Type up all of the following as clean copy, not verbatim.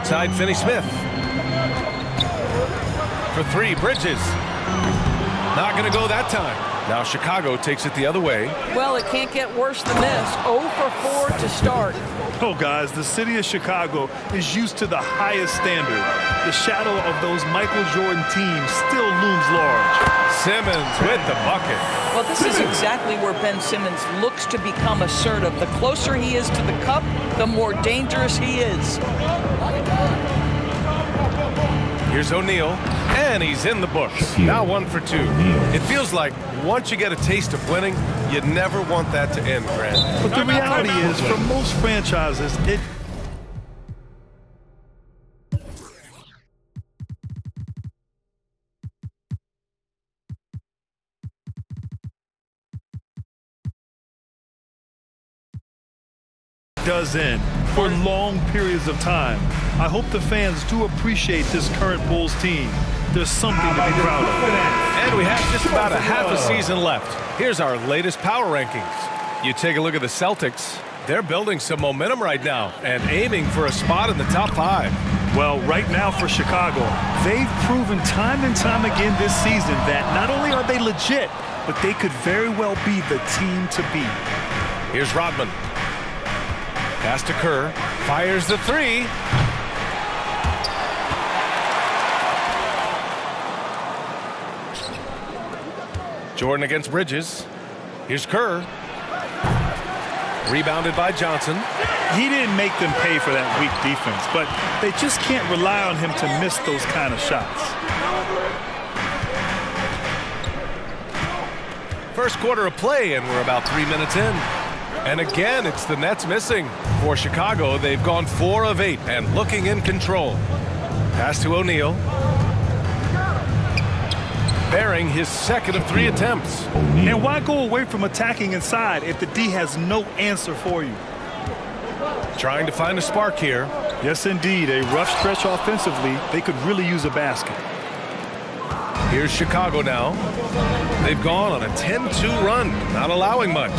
outside, Finney Smith. For three, Bridges. Not going to go that time. Now Chicago takes it the other way. Well, it can't get worse than this. 0 for 4 to start. Oh, guys, the city of Chicago is used to the highest standard. The shadow of those Michael Jordan teams still looms large. Simmons with the bucket. Well, this is exactly where Ben Simmons looks to become assertive. The closer he is to the cup, the more dangerous he is. Here's O'Neal, and he's in the books. Now 1 for 2. It feels like once you get a taste of winning, you never want that to end, Grant. But the reality is, for most franchises, it does end for long periods of time. I hope the fans do appreciate this current Bulls team. There's something to be proud of. And we have just about a half a season left. Here's our latest power rankings. You take a look at the Celtics. They're building some momentum right now and aiming for a spot in the top 5. Well, right now for Chicago, they've proven time and time again this season that not only are they legit, but they could very well be the team to beat. Here's Rodman. Pass to Kerr. Fires the 3. Jordan against Bridges. Here's Kerr. Rebounded by Johnson. He didn't make them pay for that weak defense, but they just can't rely on him to miss those kind of shots. First quarter of play, and we're about 3 minutes in. And again, it's the Nets missing. For Chicago, they've gone 4 of 8 and looking in control. Pass to O'Neal. Bearing his second of 3 attempts. And why go away from attacking inside if the D has no answer for you? Trying to find a spark here. Yes, indeed. A rough stretch offensively. They could really use a basket. Here's Chicago now. They've gone on a 10-2 run, not allowing much.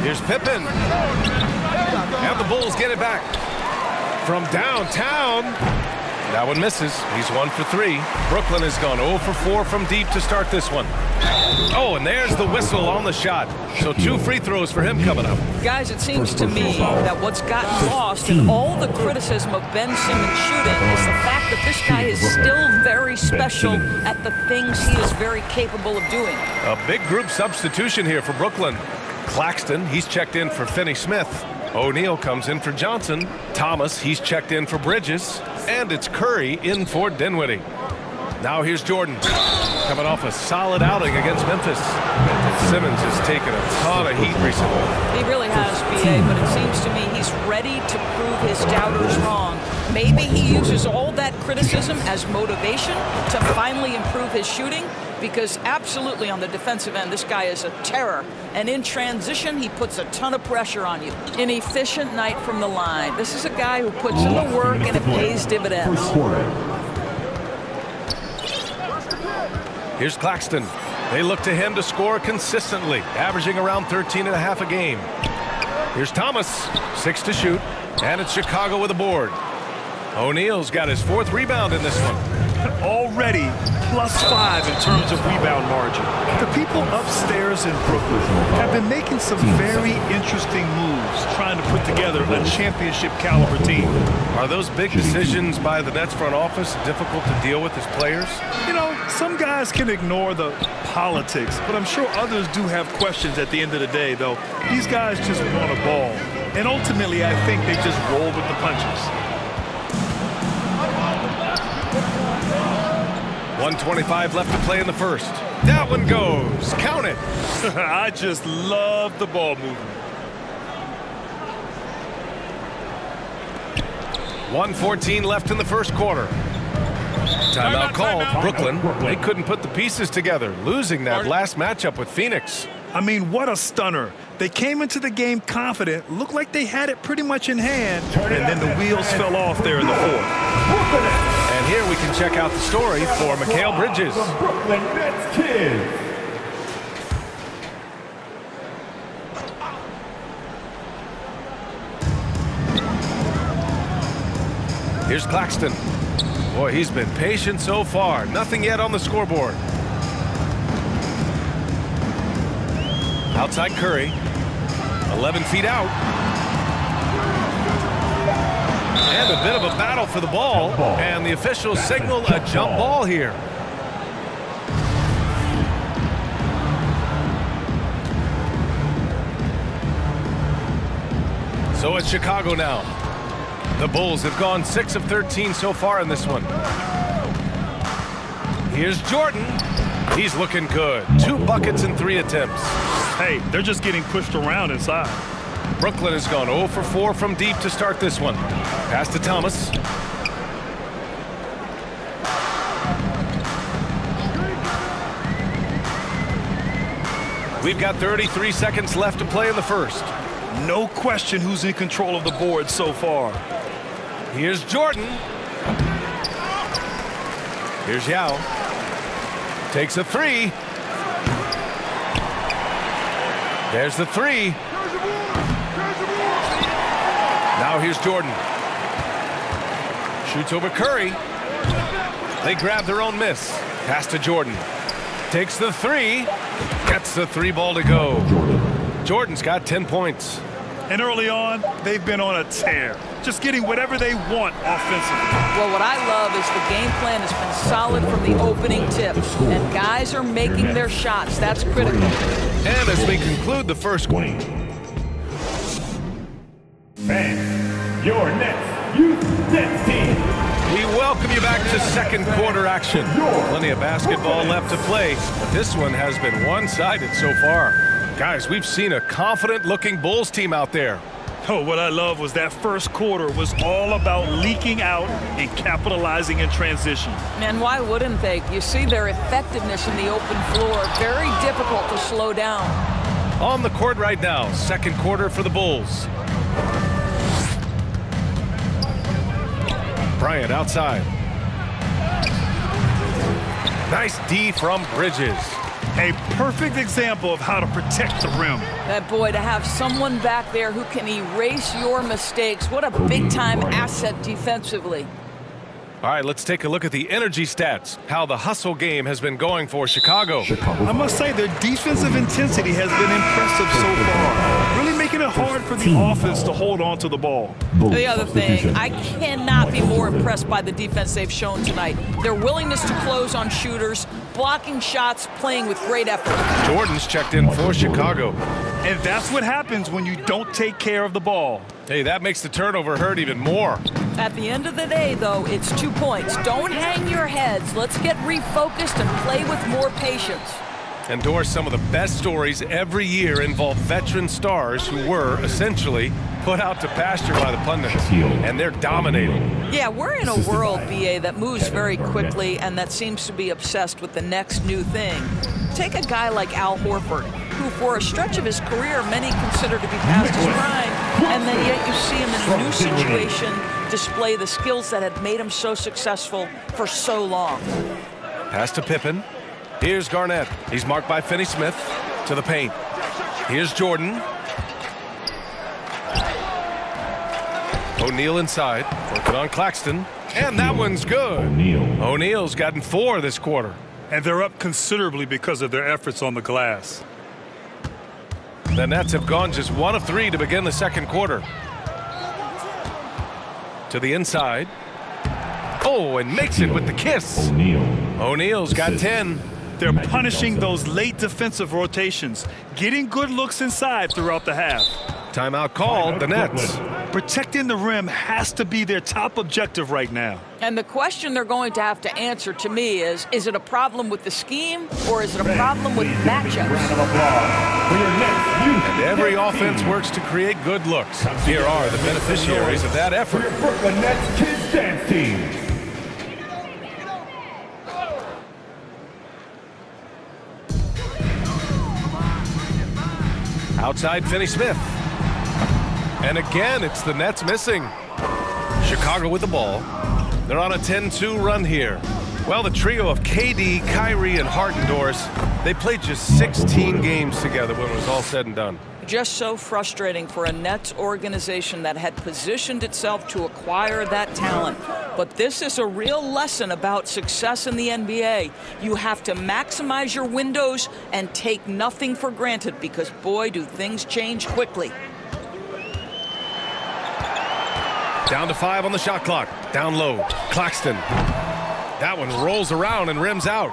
Here's Pippen. And the Bulls get it back. From downtown. That one misses. He's 1 for 3. Brooklyn has gone 0 for 4 from deep to start this one. Oh, and there's the whistle on the shot. So 2 free throws for him coming up. Guys, it seems to me that what's gotten lost in all the criticism of Ben Simmons shooting is the fact that this guy is still very special at the things he is very capable of doing. A big group substitution here for Brooklyn. Claxton, he's checked in for Finney Smith. O'Neal comes in for Johnson. Thomas, he's checked in for Bridges. And it's Curry in for Dinwiddie. Now here's Jordan. Coming off a solid outing against Memphis. Simmons has taken a ton of heat recently. He really has, B.A., but it seems to me he's ready to prove his doubters wrong. Maybe he uses all that criticism as motivation to finally improve his shooting, because absolutely on the defensive end, this guy is a terror. And in transition, he puts a ton of pressure on you. An efficient night from the line. This is a guy who puts in the work and it pays dividends. Here's Claxton. They look to him to score consistently, averaging around 13.5 a game. Here's Thomas, 6 to shoot, and it's Chicago with a board. O'Neal's got his 4th rebound in this one. Already +5 in terms of rebound margin. The people upstairs in Brooklyn have been making some very interesting moves trying to put together a championship caliber team. Are those big decisions by the Nets front office difficult to deal with as players? You know, some guys can ignore the politics, but I'm sure others do have questions at the end of the day, though. These guys just want a ball. And ultimately, I think they just roll with the punches. 1:25 left to play in the first. That one goes. Count it. I just love the ball movement. 1:14 left in the first quarter. Timeout called. Brooklyn, they couldn't put the pieces together, losing that last matchup with Phoenix. I mean, what a stunner. They came into the game confident, looked like they had it pretty much in hand, and then the wheels fell off there in the fourth. And here we can check out the story for Mikal Bridges. Brooklyn Nets kids. Here's Claxton. Boy, he's been patient so far. Nothing yet on the scoreboard. Outside Curry. 11 feet out. And a bit of a battle for the ball. And the officials signal a jump ball here. So it's Chicago now. The Bulls have gone 6 of 13 so far in this one. Here's Jordan. He's looking good. 2 buckets in 3 attempts. Hey, they're just getting pushed around inside. Brooklyn has gone 0 for 4 from deep to start this one. Pass to Thomas. We've got 33 seconds left to play in the first. No question who's in control of the board so far. Here's Jordan. Here's Yao. Takes a 3. There's the 3. Now here's Jordan. Shoots over Curry. They grab their own miss. Pass to Jordan. Takes the 3. Gets the 3 ball to go. Jordan's got 10 points. And early on, they've been on a tear. Just getting whatever they want offensively. Well, what I love is the game plan has been solid from the opening tip. And guys are making their shots. That's critical. And as we conclude the first quarter. And your next Youth Nets team. We welcome you back to second quarter action. Plenty of basketball left to play, but this one has been one-sided so far. Guys, we've seen a confident-looking Bulls team out there. Oh, what I love was that first quarter was all about leaking out and capitalizing in transition. And why wouldn't they? You see their effectiveness in the open floor. Very difficult to slow down. On the court right now, second quarter for the Bulls. Bryant outside. Nice D from Bridges. A perfect example of how to protect the rim. That boy, to have someone back there who can erase your mistakes. What a big-time asset defensively. All right, let's take a look at the energy stats, how the hustle game has been going for Chicago. I must say their defensive intensity has been impressive so far. Really making it hard for the offense to hold on to the ball. The other thing, I cannot be more impressed by the defense they've shown tonight. Their willingness to close on shooters, blocking shots, playing with great effort. Jordan's checked in for Chicago. And that's what happens when you don't take care of the ball. Hey, that makes the turnover hurt even more. At the end of the day, though, it's 2 points. Don't hang your heads. Let's get refocused and play with more patience. And Doris, some of the best stories every year involve veteran stars who were essentially put out to pasture by the pundits, and they're dominating. Yeah, we're in a world, BA, that moves very quickly and that seems to be obsessed with the next new thing. Take a guy like Al Horford, who for a stretch of his career many consider to be past his prime, and then yet you see him in a new situation display the skills that had made him so successful for so long. Pass to Pippen. Here's Garnett. He's marked by Finney-Smith to the paint. Here's Jordan. O'Neal inside, working on Claxton, and that one's good. O'Neal's gotten 4 this quarter. And they're up considerably because of their efforts on the glass. The Nets have gone just 1 of 3 to begin the second quarter. To the inside. Oh, and makes it with the kiss. O'Neal's got 10. They're punishing those late defensive rotations, getting good looks inside throughout the half. Timeout called, the Nets. Protecting the rim has to be their top objective right now. And the question they're going to have to answer to me is it a problem with the scheme or is it a problem with matchups? And every offense works to create good looks. Here are the beneficiaries of that effort. Brooklyn Nets Kids Dance Team. Outside Finney-Smith. And again, it's the Nets missing. Chicago with the ball. They're on a 10-2 run here. Well, the trio of KD, Kyrie, and Harden, Doris, they played just 16 games together when it was all said and done. Just so frustrating for a Nets organization that had positioned itself to acquire that talent. But this is a real lesson about success in the NBA. You have to maximize your windows and take nothing for granted, because boy, do things change quickly. Down to 5 on the shot clock. Down low. Claxton. That one rolls around and rims out.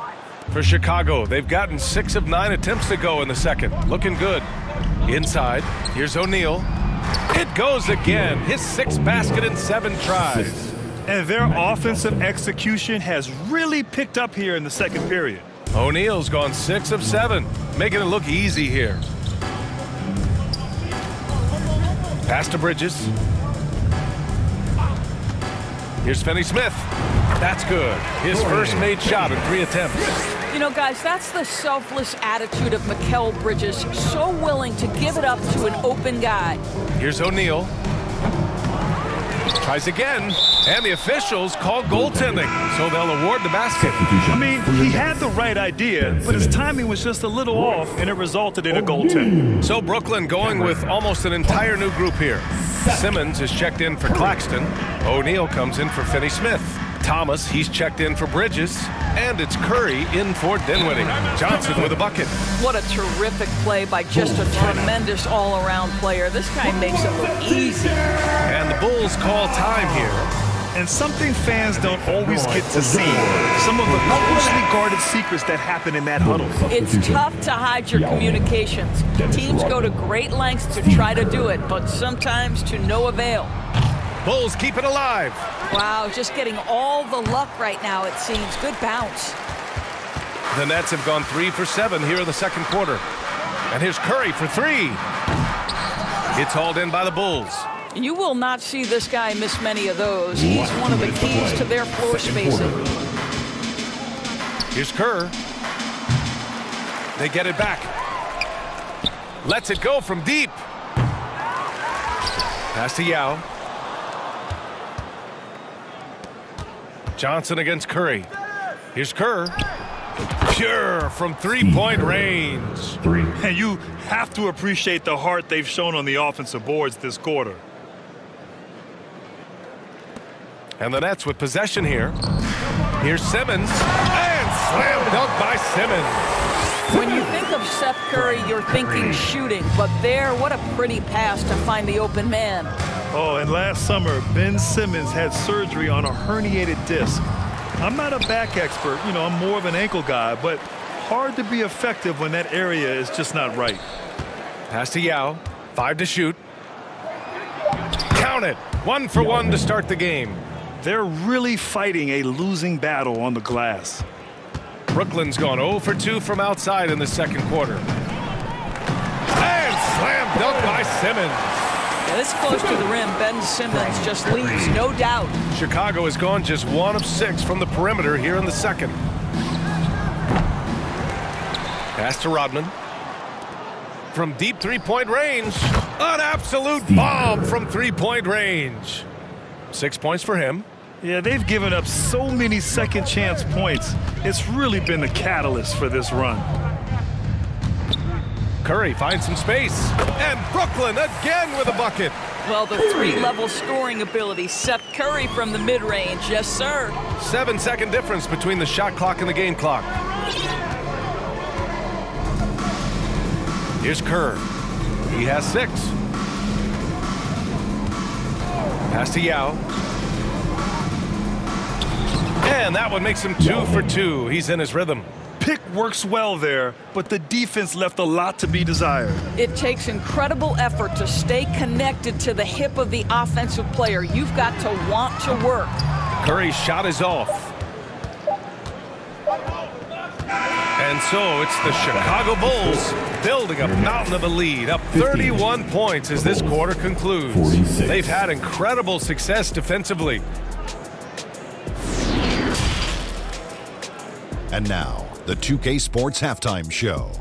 For Chicago, they've gotten 6 of 9 attempts to go in the second. Looking good. Inside, here's O'Neal. It goes again. His 6th basket in 7 tries. And their offensive execution has really picked up here in the second period. O'Neal's gone 6 of 7, making it look easy here. Pass to Bridges. Here's Finney-Smith. That's good. His first made shot in 3 attempts. You know, guys, that's the selfless attitude of Mikal Bridges. So willing to give it up to an open guy. Here's O'Neal. Tries again, and the officials call goaltending, so they'll award the basket. I mean, he had the right idea, but his timing was just a little off, and it resulted in a goaltending. So Brooklyn going with almost an entire new group here. Simmons is checked in for Claxton. O'Neal comes in for Finney-Smith. Thomas, he's checked in for Bridges. And it's Curry in for Dinwiddie. Johnson with a bucket. What a terrific play by just a tremendous all-around player. This guy makes it look easy. And the Bulls call time here. And something fans don't always get to see. Some of the closely guarded secrets that happen in that huddle. It's tough to hide your communications. Teams go to great lengths to try to do it, but sometimes to no avail. Bulls keep it alive. Wow, just getting all the luck right now, it seems. Good bounce. The Nets have gone 3 for 7 here in the second quarter. And here's Curry for 3. It's hauled in by the Bulls. You will not see this guy miss many of those. He's one of the keys to their floor spacing. Here's Kerr. They get it back. Lets it go from deep. Pass to Yao. Johnson against Curry. Here's Kerr. Pure from three-point range. And you have to appreciate the heart they've shown on the offensive boards this quarter. And the Nets with possession here. Here's Simmons. And slam dunk by Simmons. When you think of Seth Curry, you're thinking shooting. But there, what a pretty pass to find the open man. Oh, and last summer, Ben Simmons had surgery on a herniated disc. I'm not a back expert, you know, I'm more of an ankle guy, but hard to be effective when that area is just not right. Pass to Yao. 5 to shoot. Count it. 1 for 1 to start the game. They're really fighting a losing battle on the glass. Brooklyn's gone 0 for 2 from outside in the second quarter. And slam dunk by Simmons. Yeah, this close to the rim, Ben Simmons just leaves, no doubt. Chicago has gone just 1 of 6 from the perimeter here in the second. Pass to Rodman. From deep three-point range. An absolute bomb from three-point range. 6 points for him. Yeah, they've given up so many second chance points. It's really been the catalyst for this run. Curry finds some space. And Brooklyn again with a bucket. Well, the three-level scoring ability. Seth Curry from the mid-range. Yes, sir. 7-second difference between the shot clock and the game clock. Here's Kerr. He has 6. Pass to Yao. And that one makes him 2 for 2. He's in his rhythm. Pick works well there, but the defense left a lot to be desired. It takes incredible effort to stay connected to the hip of the offensive player. You've got to want to work. Curry's shot is off. And so it's the Chicago Bulls building a mountain of a lead, up 31 points as this quarter concludes. They've had incredible success defensively. And now, the 2K Sports Halftime Show.